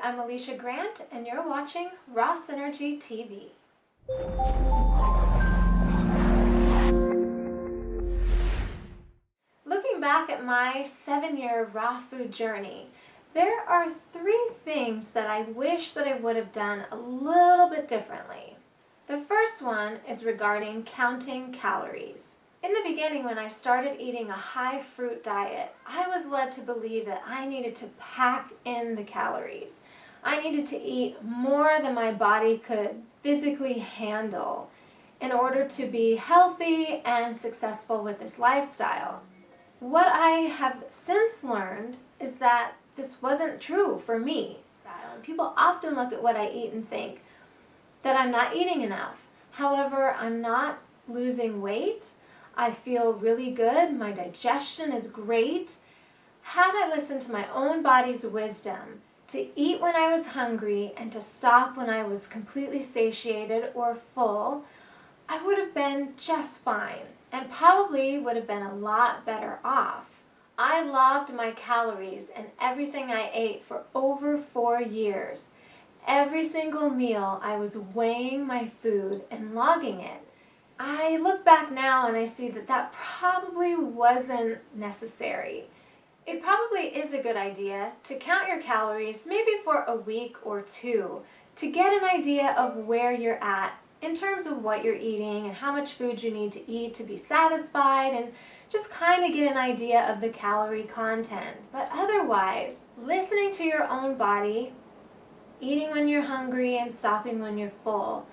I'm Alicia Grant, and you're watching Raw Synergy TV. Looking back at my 7-year raw food journey, there are 3 things that I wish that I would have done a little bit differently. The first one is regarding counting calories. In the beginning, when I started eating a high fruit diet, I was led to believe that I needed to pack in the calories. I needed to eat more than my body could physically handle in order to be healthy and successful with this lifestyle. What I have since learned is that this wasn't true for me. People often look at what I eat and think that I'm not eating enough. However, I'm not losing weight. I feel really good. My digestion is great. Had I listened to my own body's wisdom to eat when I was hungry and to stop when I was completely satiated or full, I would have been just fine and probably would have been a lot better off. I logged my calories and everything I ate for over 4 years. Every single meal I was weighing my food and logging it. I look back now and I see that that probably wasn't necessary. It probably is a good idea to count your calories maybe for a week or 2 to get an idea of where you're at in terms of what you're eating and how much food you need to eat to be satisfied, and just kind of get an idea of the calorie content. But otherwise, listening to your own body, eating when you're hungry and stopping when you're full,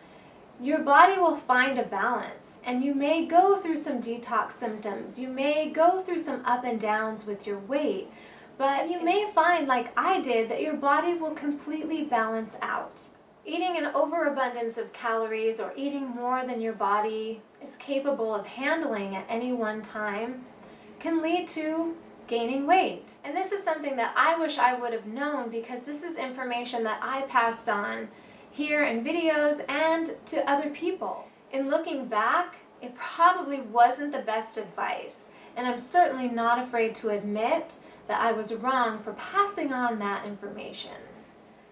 your body will find a balance, and you may go through some detox symptoms. You may go through some up and downs with your weight, but you may find, like I did, that your body will completely balance out. Eating an overabundance of calories or eating more than your body is capable of handling at any one time can lead to gaining weight. And this is something that I wish I would have known, because this is information that I passed on here in videos and to other people. In looking back, it probably wasn't the best advice, and I'm certainly not afraid to admit that I was wrong for passing on that information.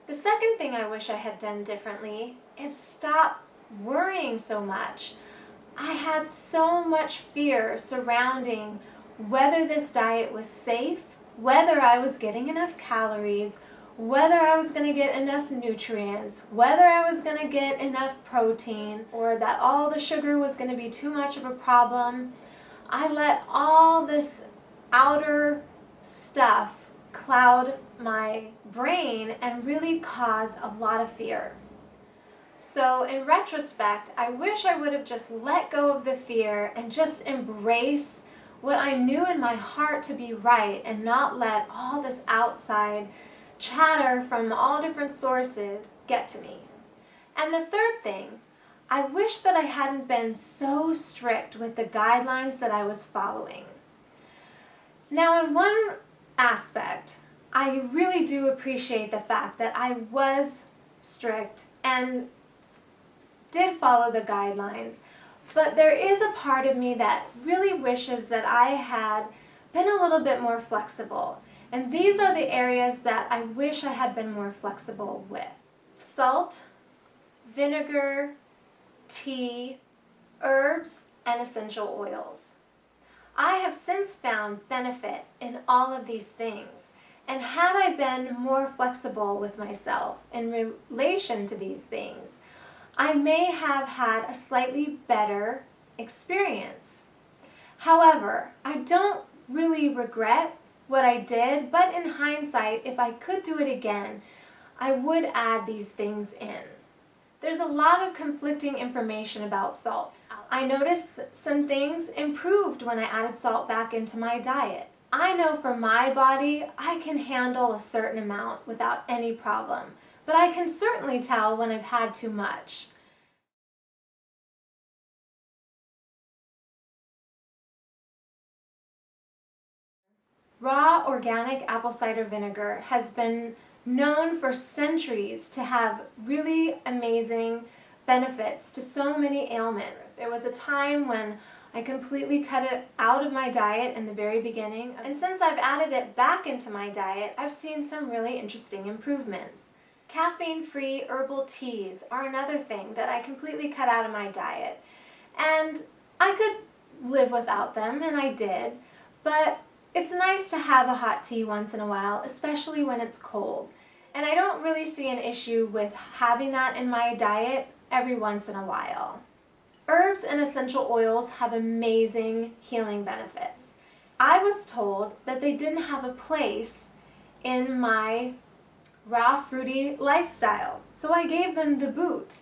The second thing I wish I had done differently is stop worrying so much. I had so much fear surrounding whether this diet was safe, whether I was getting enough calories, whether I was going to get enough nutrients, whether I was going to get enough protein, or that all the sugar was going to be too much of a problem. I let all this outer stuff cloud my brain and really cause a lot of fear. So in retrospect, I wish I would have just let go of the fear and just embrace what I knew in my heart to be right, and not let all this outside chatter from all different sources get to me. And the third thing, I wish that I hadn't been so strict with the guidelines that I was following. Now, in one aspect, I really do appreciate the fact that I was strict and did follow the guidelines, but there is a part of me that really wishes that I had been a little bit more flexible. And these are the areas that I wish I had been more flexible with: salt, vinegar, tea, herbs, and essential oils. I have since found benefit in all of these things, and had I been more flexible with myself in relation to these things, I may have had a slightly better experience. However, I don't really regret what I did, but in hindsight, if I could do it again, I would add these things in. There's a lot of conflicting information about salt. I noticed some things improved when I added salt back into my diet. I know for my body, I can handle a certain amount without any problem, but I can certainly tell when I've had too much. Raw organic apple cider vinegar has been known for centuries to have really amazing benefits to so many ailments. There was a time when I completely cut it out of my diet in the very beginning, and since I've added it back into my diet, I've seen some really interesting improvements. Caffeine-free herbal teas are another thing that I completely cut out of my diet. And I could live without them, and I did, but it's nice to have a hot tea once in a while, especially when it's cold. And I don't really see an issue with having that in my diet every once in a while. Herbs and essential oils have amazing healing benefits. I was told that they didn't have a place in my raw fruity lifestyle, so I gave them the boot.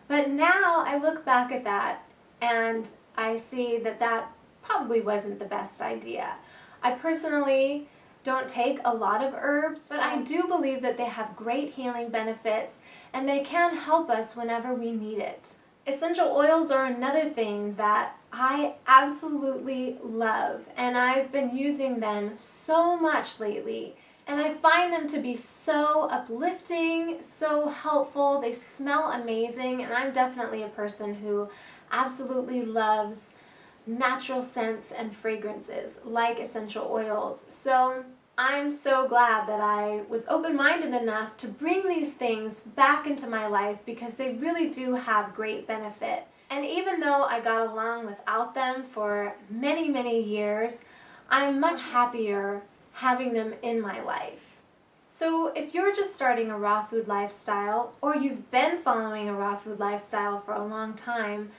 But now I look back at that and I see that that probably wasn't the best idea. I personally don't take a lot of herbs, but I do believe that they have great healing benefits and they can help us whenever we need it. Essential oils are another thing that I absolutely love, and I've been using them so much lately. And I find them to be so uplifting, so helpful. They smell amazing, and I'm definitely a person who absolutely loves natural scents and fragrances like essential oils. So I'm so glad that I was open-minded enough to bring these things back into my life because they really do have great benefit. And even though I got along without them for many, many years, I'm much happier having them in my life. So if you're just starting a raw food lifestyle, or you've been following a raw food lifestyle for a long time,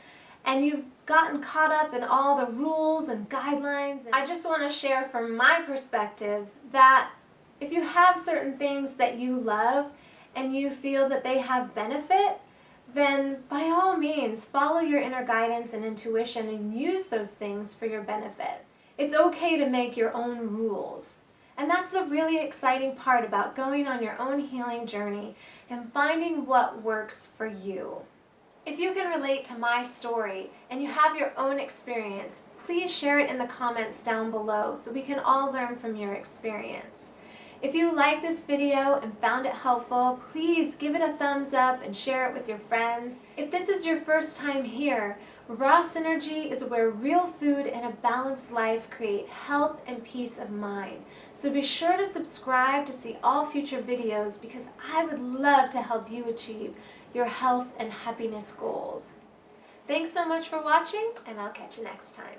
and you've gotten caught up in all the rules and guidelines, I just want to share from my perspective that if you have certain things that you love and you feel that they have benefit, then by all means follow your inner guidance and intuition and use those things for your benefit. It's okay to make your own rules. And that's the really exciting part about going on your own healing journey and finding what works for you. If you can relate to my story and you have your own experience, please share it in the comments down below so we can all learn from your experience. If you like this video and found it helpful, please give it a thumbs up and share it with your friends. If this is your first time here, Raw Synergy is where real food and a balanced life create health and peace of mind. So be sure to subscribe to see all future videos because I would love to help you achieve your health and happiness goals. Thanks so much for watching, and I'll catch you next time.